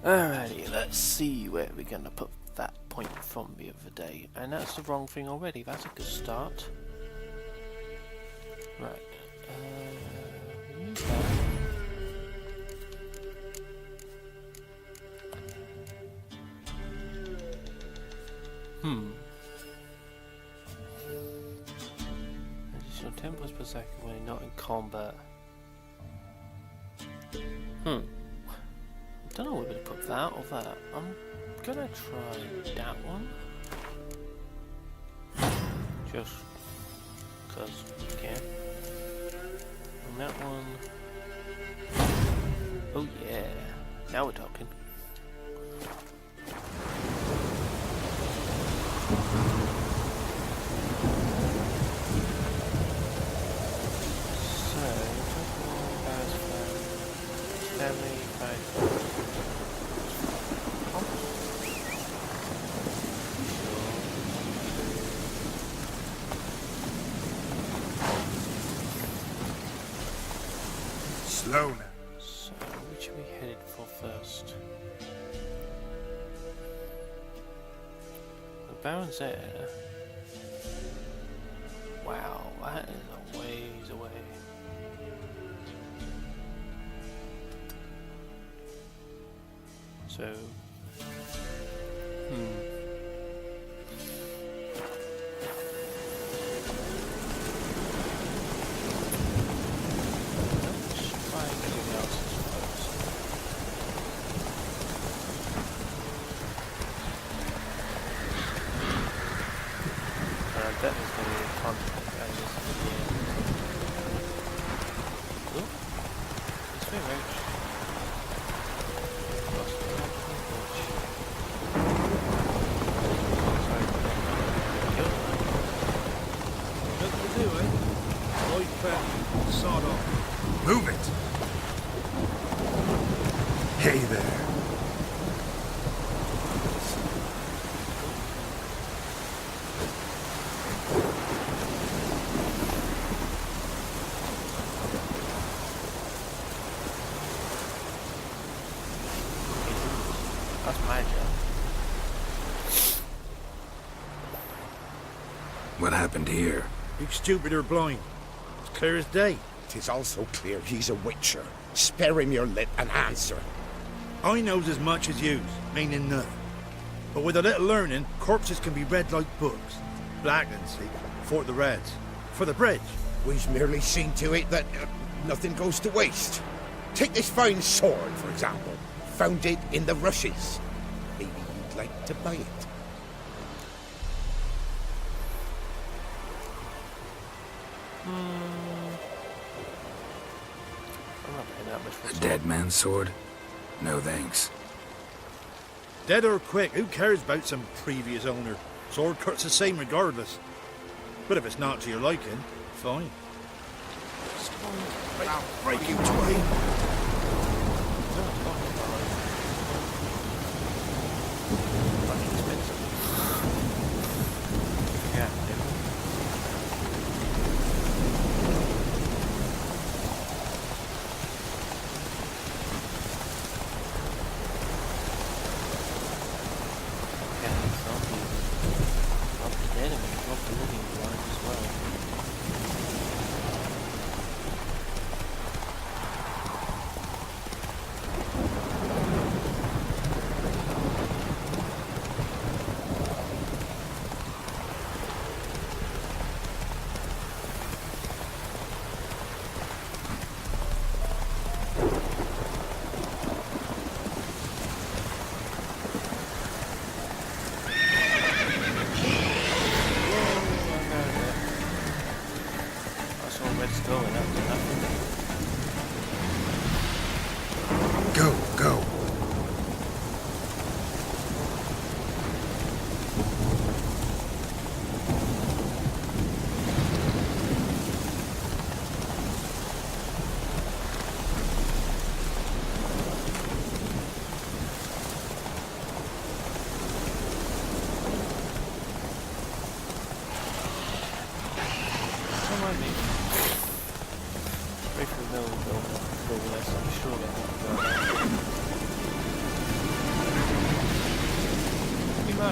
Alrighty, let's see where we're gonna put that point from the other day. And that's the wrong thing already. That's a good start. Right. Use that. Additional 10 points per second when not in combat. Don't know whether to put that or that. I'm gonna try that one. Just because we can. And that one. Oh yeah. Now we're talking. Slow now. So, which are we headed for first? The Baron's there. Wow, that is a ways away. So, Move it! Hey there. that's my job. What happened here? You stupid or blind? It's clear as day. 'Tis also clear he's a witcher. Spare him your lit and answer. I knows as much as yous, meaning nothing. But with a little learning, corpses can be read like books. Blackland, see, for the Reds. For the bridge. We've merely seen to it that nothing goes to waste. Take this fine sword, for example. Found it in the rushes. Maybe you'd like to buy it. I'm not paying that much for A sword. dead man's sword? No thanks. Dead or quick, who cares about some previous owner? Sword cuts the same regardless. But if it's not to your liking, fine. I'll break you twain. Yeah.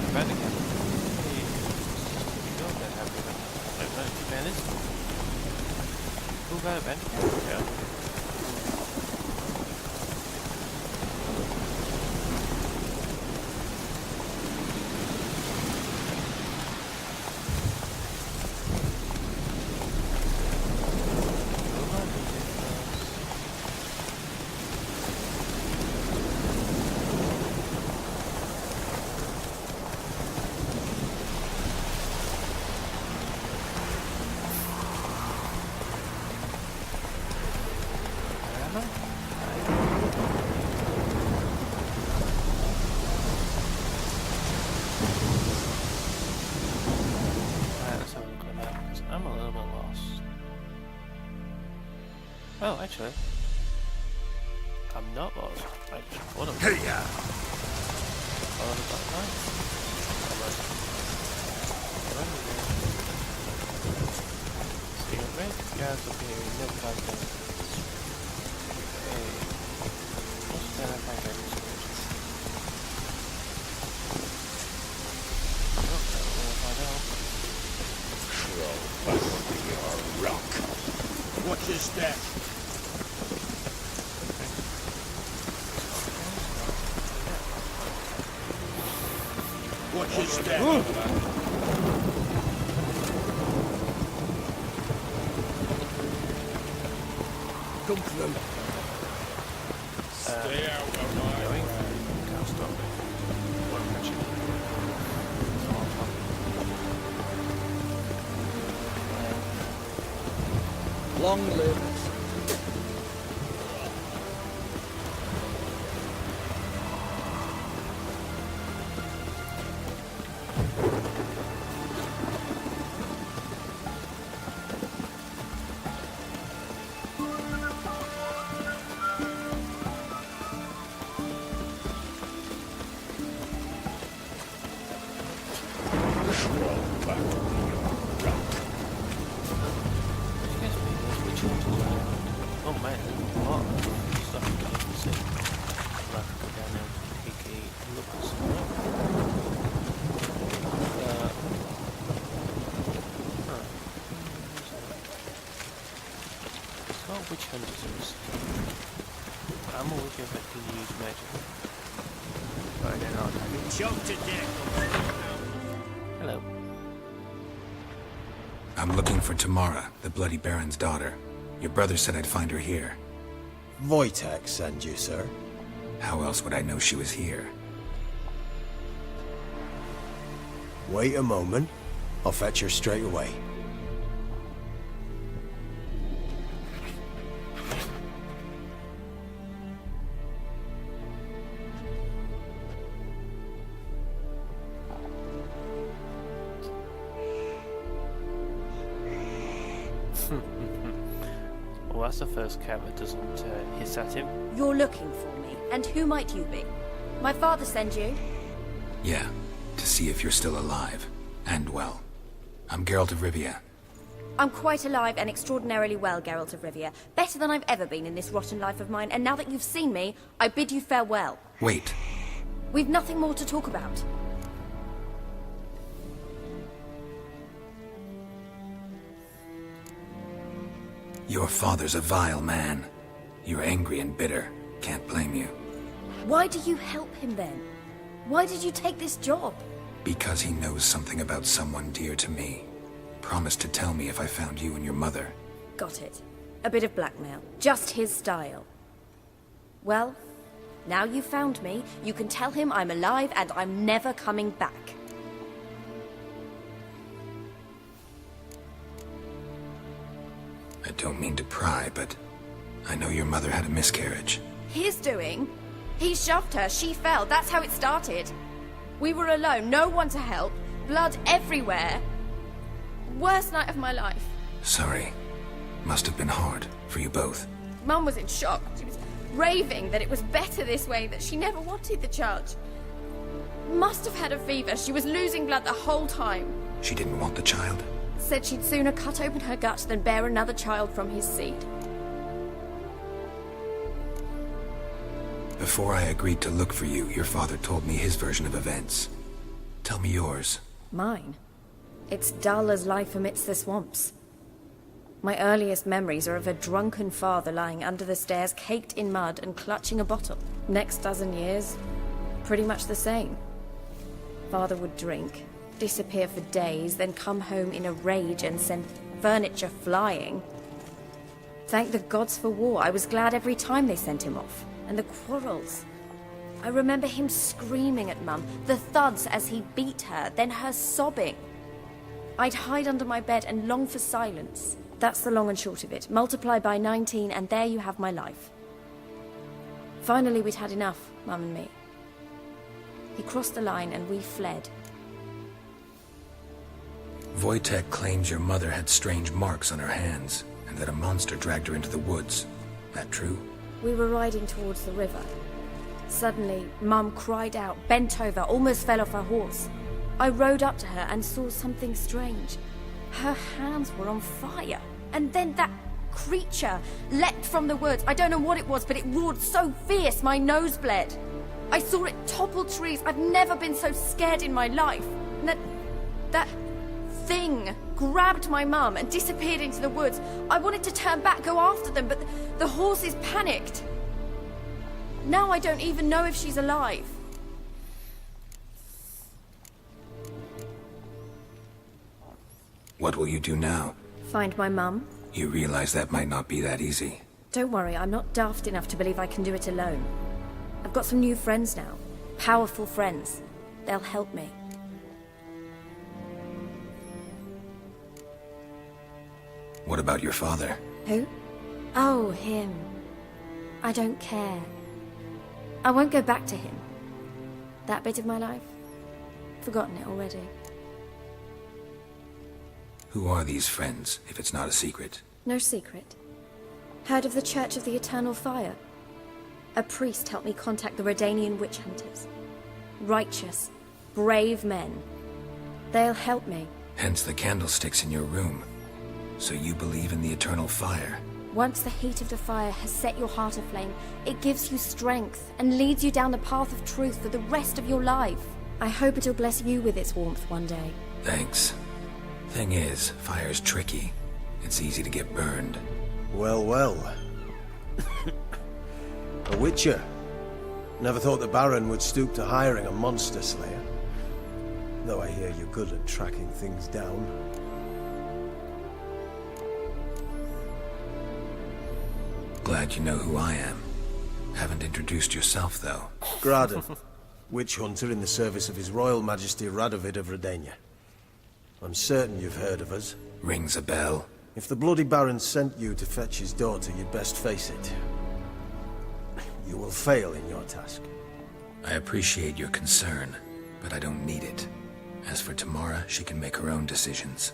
right, back again. Go there, have you bandits? Who got a bandit? Yeah. I'm a little bit lost. Oh, actually, I'm not lost. I just thought of it. Hey, yeah. Follow the button line. See you red gas appearing, no content. Hey. What's that I find ready to I don't know if I know. Crawl back to your rock. Watch your step. Watch your step. Come through. Stay out of my way. Can't stop it. Won't catch it. Long live. Oh man, there's a lot of stuff to look and see. I'll have to go down there and take a look and see. It's not witch hunters in this. I'm a witch that can use magic. But they're not. Choked to death. Hello. I'm looking for Tamara, the Bloody Baron's daughter. Your brother said I'd find her here. Wojtek send you, sir. How else would I know she was here? Wait a moment. I'll fetch her straight away. Well, that's the first cat that doesn't hiss at him. You're looking for me, and who might you be? My father send you? Yeah, to see if you're still alive. And well. I'm Geralt of Rivia. I'm quite alive and extraordinarily well, Geralt of Rivia. Better than I've ever been in this rotten life of mine, and now that you've seen me, I bid you farewell. Wait. We've nothing more to talk about. Your father's a vile man. You're angry and bitter. Can't blame you. Why do you help him then? Why did you take this job? Because he knows something about someone dear to me. Promised to tell me if I found you and your mother. Got it. A bit of blackmail. Just his style. Well, now you've found me, you can tell him I'm alive and I'm never coming back. I don't mean to pry, but I know your mother had a miscarriage. His doing? He shoved her, she fell, that's how it started. We were alone, no one to help, blood everywhere. Worst night of my life. Sorry. Must have been hard for you both. Mum was in shock. She was raving that it was better this way, that she never wanted the child. Must have had a fever. She was losing blood the whole time. She didn't want the child? Said she'd sooner cut open her gut than bear another child from his seed. Before I agreed to look for you, your father told me his version of events. Tell me yours. Mine? It's dull as life amidst the swamps. My earliest memories are of a drunken father lying under the stairs, caked in mud and clutching a bottle. Next dozen years, pretty much the same. Father would drink, disappear for days, then come home in a rage and send furniture flying. Thank the gods for war. I was glad every time they sent him off. And the quarrels. I remember him screaming at Mum, the thuds as he beat her, then her sobbing. I'd hide under my bed and long for silence. That's the long and short of it. Multiply by 19 and there you have my life. Finally, we'd had enough, Mum and me. He crossed the line and we fled. Wojtek claims your mother had strange marks on her hands, and that a monster dragged her into the woods. That true? We were riding towards the river. Suddenly, Mum cried out, bent over, almost fell off her horse. I rode up to her and saw something strange. Her hands were on fire. And then that creature leapt from the woods. I don't know what it was, but it roared so fierce my nose bled. I saw it topple trees. I've never been so scared in my life. And that thing grabbed my mum and disappeared into the woods. I wanted to turn back, go after them, but the horses panicked. Now I don't even know if she's alive. What will you do now? Find my mum. You realize that might not be that easy. Don't worry, I'm not daft enough to believe I can do it alone. I've got some new friends now. Powerful friends. They'll help me. What about your father? Who? Oh, him. I don't care. I won't go back to him. That bit of my life? Forgotten it already. Who are these friends, if it's not a secret? No secret. Heard of the Church of the Eternal Fire? A priest helped me contact the Redanian witch hunters. Righteous, brave men. They'll help me. Hence the candlesticks in your room. So you believe in the eternal fire? Once the heat of the fire has set your heart aflame, it gives you strength and leads you down the path of truth for the rest of your life. I hope it'll bless you with its warmth one day. Thanks. Thing is, fire's tricky. It's easy to get burned. Well, well. A witcher. Never thought the Baron would stoop to hiring a monster slayer. Though I hear you're good at tracking things down. Glad you know who I am. Haven't introduced yourself, though. Graden, witch hunter in the service of His Royal Majesty Radovid of Redania. I'm certain you've heard of us. Rings a bell. If the Bloody Baron sent you to fetch his daughter, you'd best face it. You will fail in your task. I appreciate your concern, but I don't need it. As for Tamara, she can make her own decisions.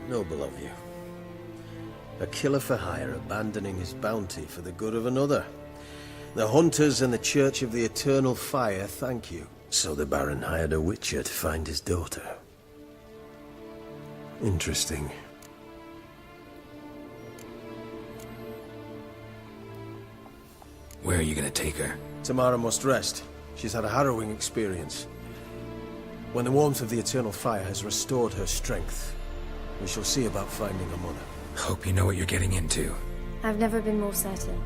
Noble of you. A killer for hire abandoning his bounty for the good of another. The hunters and the Church of the Eternal Fire thank you. So the Baron hired a witcher to find his daughter. Interesting. Where are you gonna take her? Tamara must rest. She's had a harrowing experience. When the warmth of the Eternal Fire has restored her strength, we shall see about finding her mother. Hope you know what you're getting into. I've never been more certain.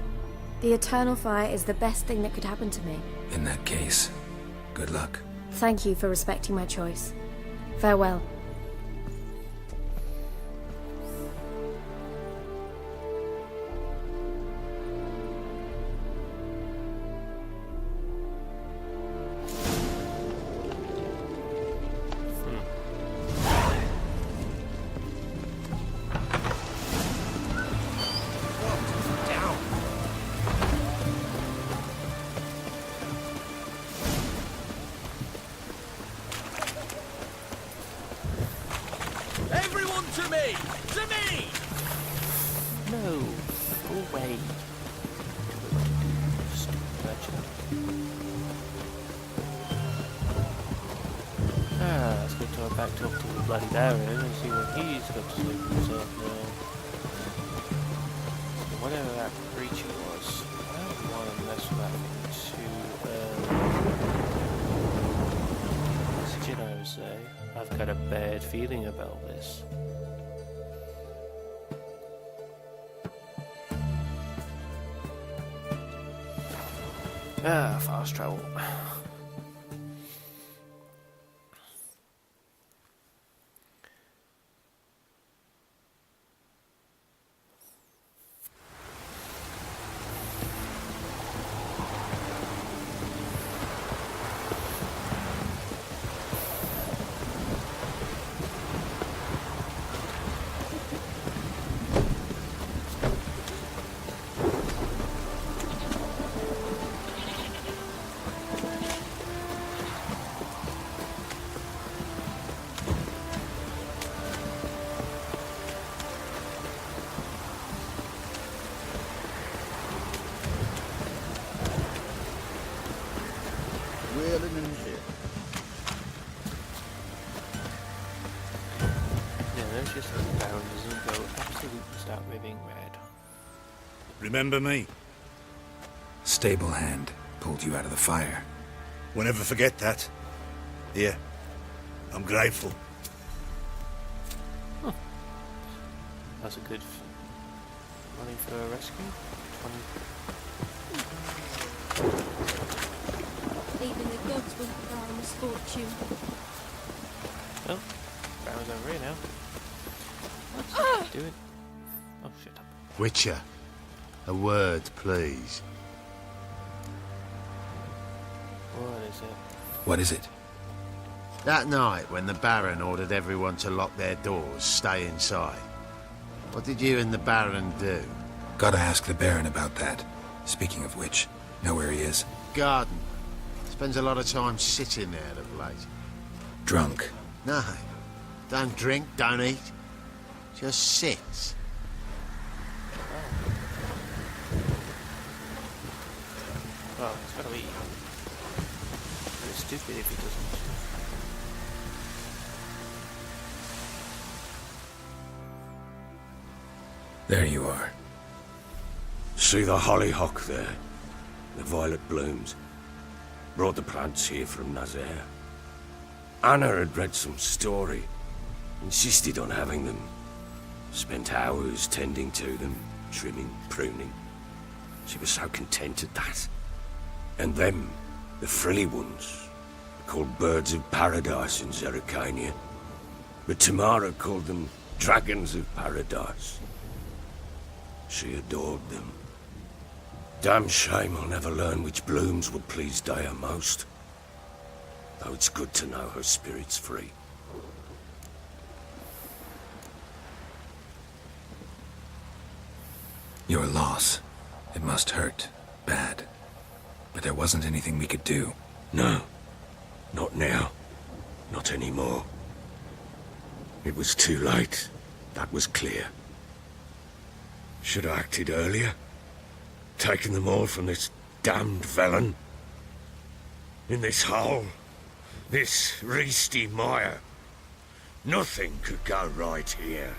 The Eternal Fire is the best thing that could happen to me. In that case, good luck. Thank you for respecting my choice. Farewell. Everyone to me! To me! No, go away. Stupid merchant. Let's go to back talk to the bloody Baron and see what he's got to say for himself now. So whatever that creature was, I don't want to mess with that thing too early. say. I've got a bad feeling about this. Ah, fast travel. Wheeling in here. Yeah, let's just look down and go absolutely start ripping red. Remember me? Stable hand pulled you out of the fire. We'll never forget that. Here. I'm grateful. That's a good money for a rescue. 20. Even the gods wouldn't bear a misfortune. Oh, Brown's over here now. What's he doing? Oh, shut up. Witcher, a word, please. What is it? What is it? That night when the Baron ordered everyone to lock their doors, stay inside. What did you and the Baron do? Gotta ask the Baron about that. Speaking of which, know where he is? Garden. Spends a lot of time sitting there of late. Drunk. No. Don't drink, don't eat. Just sits. Well, it's gotta be really stupid if he doesn't. There you are. See the hollyhock there? The violet blooms. Brought the plants here from Nazaire. Anna had read some story. Insisted on having them. Spent hours tending to them, trimming, pruning. She was so content at that. And them, the frilly ones, called birds of paradise in Zerrikania. But Tamara called them dragons of paradise. She adored them. Damn shame I'll never learn which blooms would please Dea most. Though it's good to know her spirit's free. Your loss. It must hurt. Bad. But there wasn't anything we could do. No. Not now. Not anymore. It was too late. That was clear. Should have acted earlier. Taken them all from this damned Velen. In this hole. This reesty mire. Nothing could go right here.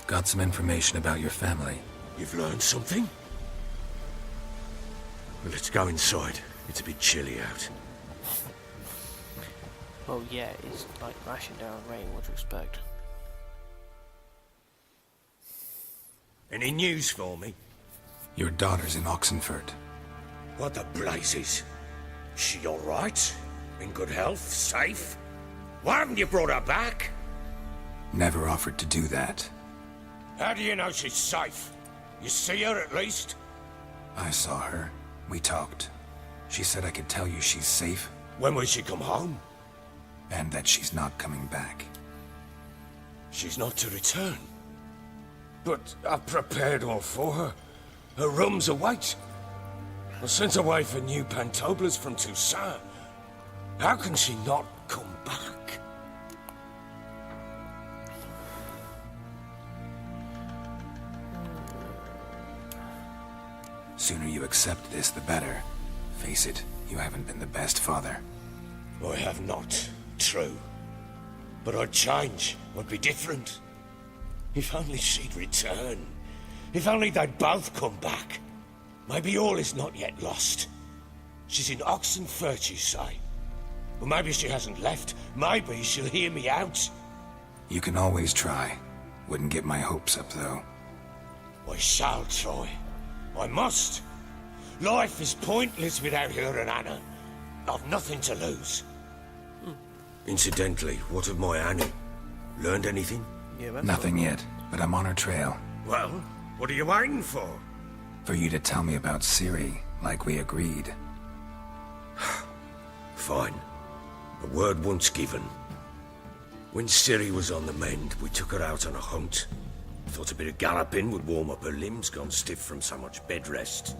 Got some information about your family. You've learned something? Well, let's go inside. It's a bit chilly out. Well, yeah, it's like rashing down rain, what do you expect? Any news for me? Your daughter's in Oxenfurt. What the blazes? She all right? In good health? Safe? Why haven't you brought her back? Never offered to do that. How do you know she's safe? You see her at least? I saw her. We talked. She said I could tell you she's safe. When will she come home? And that she's not coming back. She's not to return. But I've prepared all for her. Her rooms await. I sent away for new pantoblas from Toussaint. How can she not come back? Sooner you accept this, the better. Face it, you haven't been the best father. I have not. True. But I'd change. I'd be different. If only she'd return. If only they'd both come back. Maybe all is not yet lost. She's in Oxenfurt, you say? Well, maybe she hasn't left. Maybe she'll hear me out. You can always try. Wouldn't get my hopes up, though. I shall try. I must. Life is pointless without her and Anna. I've nothing to lose. Incidentally, what of my Annie? Learned anything? Yeah, that's Nothing yet, but I'm on her trail. Well, what are you waiting for? For you to tell me about Ciri, like we agreed. Fine. A word once given. When Ciri was on the mend, we took her out on a hunt. Thought a bit of galloping would warm up her limbs, gone stiff from so much bed rest.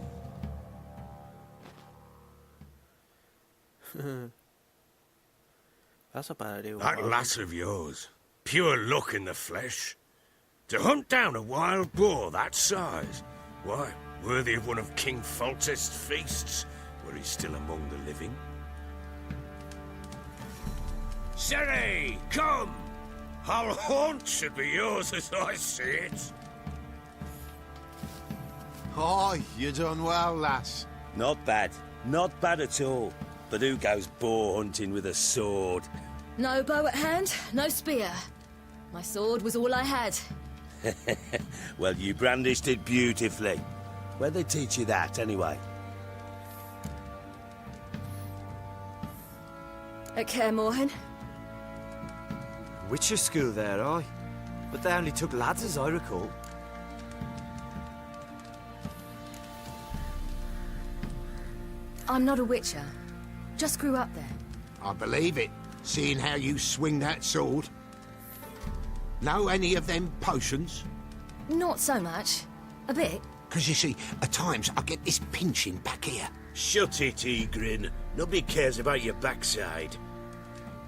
That's a bad idea. That lass of yours, pure luck in the flesh. To hunt down a wild boar that size, why, worthy of one of King Foltest's feasts, were he still among the living. Ciri, come! Our haunt should be yours as I see it. Oh, you done well, lass. Not bad. Not bad at all. But who goes boar hunting with a sword? No bow at hand, no spear. My sword was all I had. Well, you brandished it beautifully. Where'd they teach you that, anyway? At Kaer Morhen. Witcher school there, aye. But they only took lads, as I recall. I'm not a witcher. Just grew up there. I believe it, seeing how you swing that sword. Know any of them potions? Not so much. A bit. Because you see, at times I get this pinching back here. Shut it, Egrin. Nobody cares about your backside.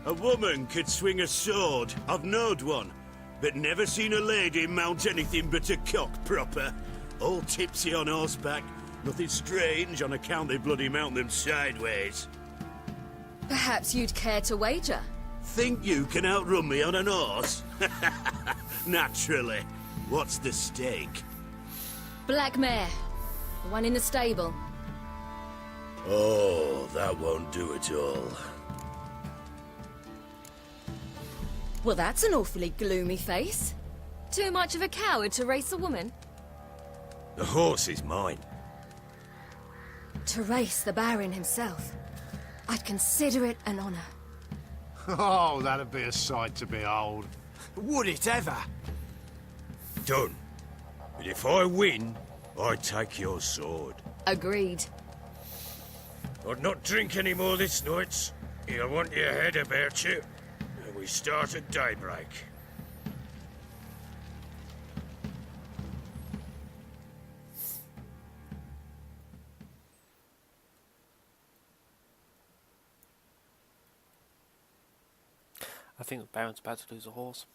A woman could swing a sword. I've knowed one. But never seen a lady mount anything but a cock proper. All tipsy on horseback. Nothing strange on account they bloody mount them sideways. Perhaps you'd care to wager? Think you can outrun me on an horse? Naturally. What's the stake? Black mare. The one in the stable. Oh, that won't do at all. Well, that's an awfully gloomy face. Too much of a coward to race a woman? The horse is mine. To race the Baron himself. I'd consider it an honor. Oh, that'd be a sight to behold. Would it ever? Done. But if I win, I take your sword. Agreed. I'd not drink any more this night. You'll want your head about you. And we start at daybreak. I think the Baron's about to lose a horse.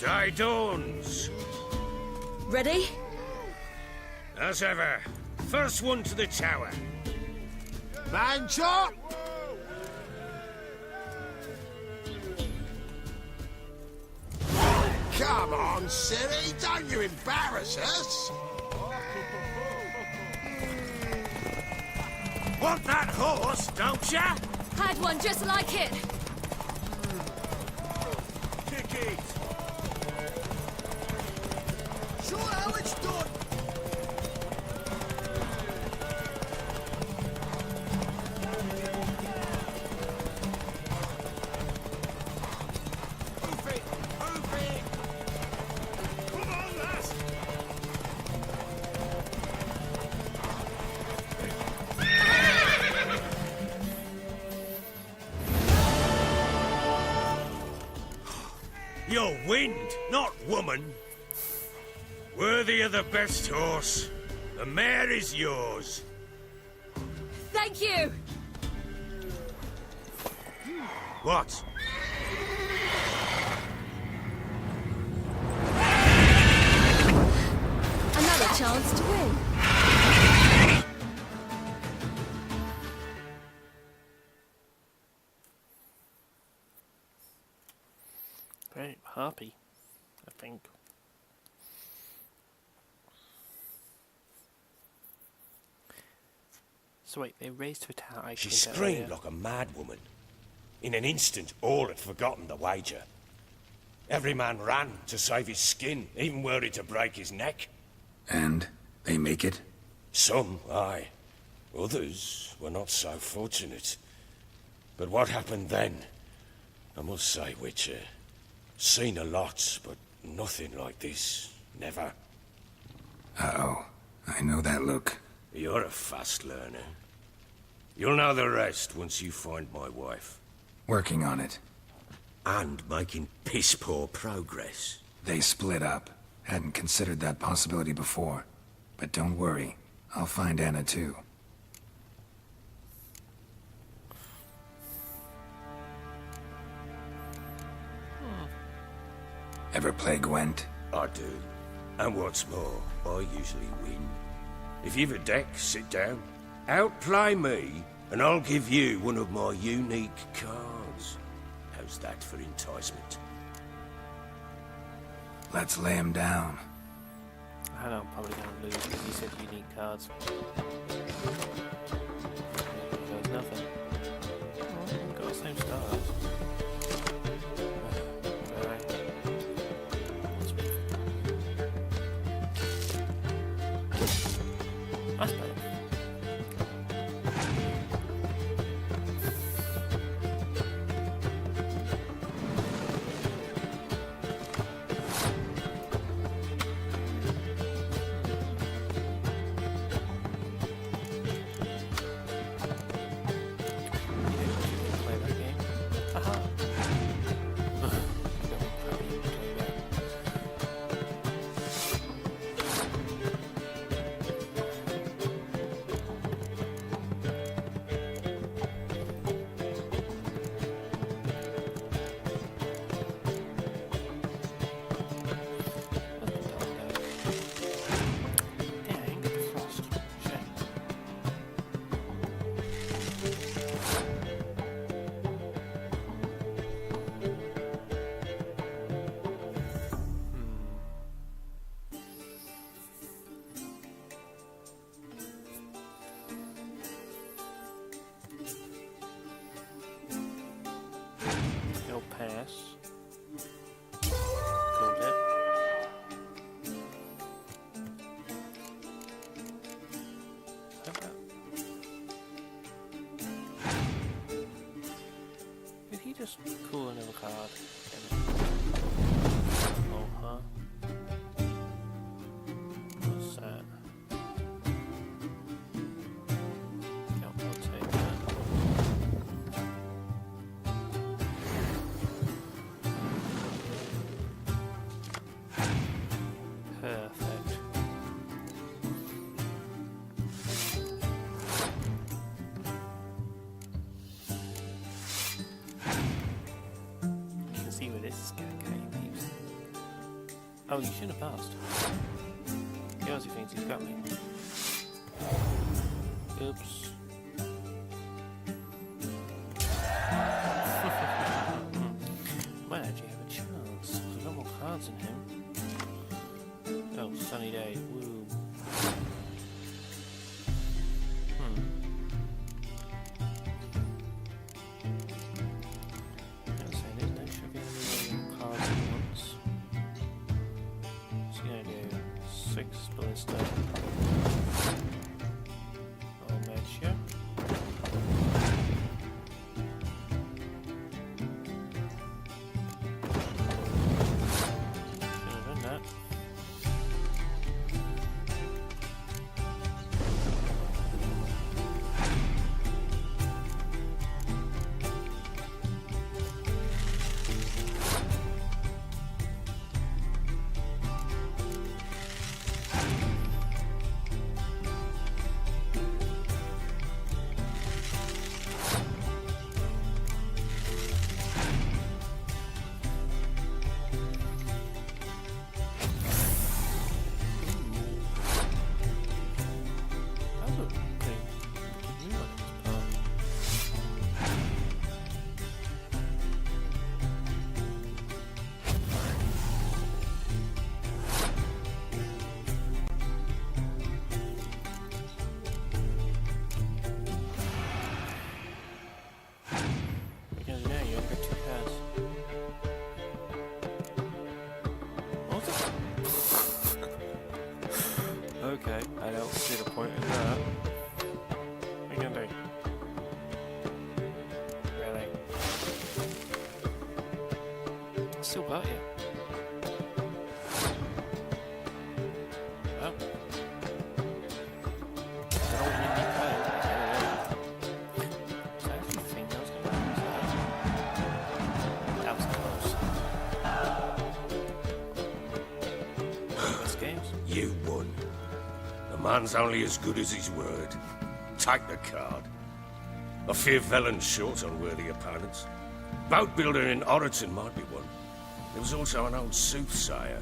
The day dawns. Ready? As ever, first one to the tower. Man chop! Come on, Ciri, don't you embarrass us! Want that horse, don't ya? Had one just like it. Kick it. Show how it's done. You're wind, not woman. Worthy of the best horse. The mare is yours. Thank you. What? Very happy, I think. So wait, they raised her tower. She screamed like a mad woman. In an instant, all had forgotten the wager. Every man ran to save his skin, even were it to break his neck. And they make it? Some, aye. Others were not so fortunate. But what happened then? I must say, Witcher, seen a lot, but nothing like this. Never. Uh-oh. I know that look. You're a fast learner. You'll know the rest once you find my wife. Working on it. And making piss-poor progress. They split up. Hadn't considered that possibility before. But don't worry. I'll find Anna too. Ever play Gwent? I do. And what's more, I usually win. If you've a deck, sit down. Outplay me, and I'll give you one of my unique cards. How's that for enticement? Let's lay him down. I know I'm probably going to lose because you said you need cards. There's nothing. Oh, we've got the same stars. Alright. That's better. Play that game. Haha. Dang, frost. Shame. He'll pass. Called it. How about... Did he just call another card? Oh, huh? What's that? I'll take that. Perfect. You can see where this is going to go, peeps. Oh, you shouldn't have passed. He obviously thinks he's got me. Oops. Might actually have a chance. There's a lot more cards in him. Oh, sunny day. Woo. Let's say there's no sugar in the cards at once. So you're gonna do 6 ballista. I'll match you. Should have done that. Still got you. Well. That old windy coyote. So I actually think that was going to be that was close. Best games? You won. A man's only as good as his word. Take the card. I fear Velen's short on worthy opponents. Boat builder in Oroton might be one. There was also an old soothsayer.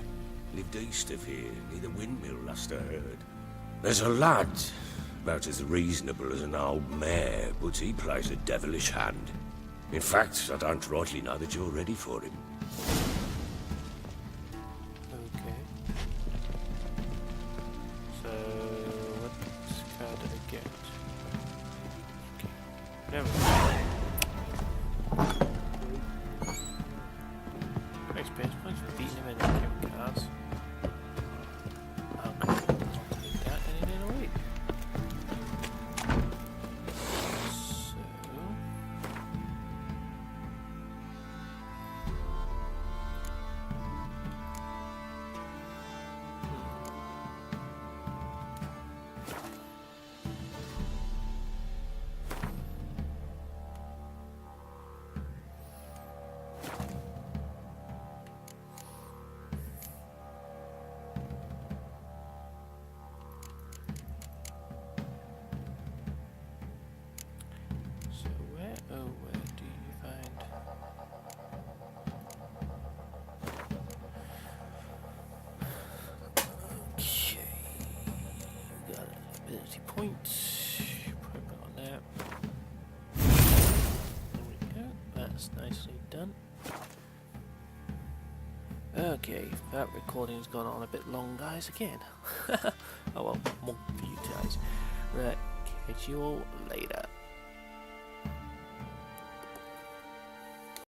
Lived east of here, near the windmill, last I heard. There's a lad, about as reasonable as an old mare, but he plays a devilish hand. In fact, I don't rightly know that you're ready for him. Okay. So, what card did I get? Okay. There we go. Experience points for beating him in the game cards. Okay. I'll take that any day of the week. So... So where, oh where do you find... Okay, we got ability points, put it on there. There we go, that's nicely done. Okay, that recording's gone on a bit long, guys, again. Oh well, more for you guys. Right, catch you all later.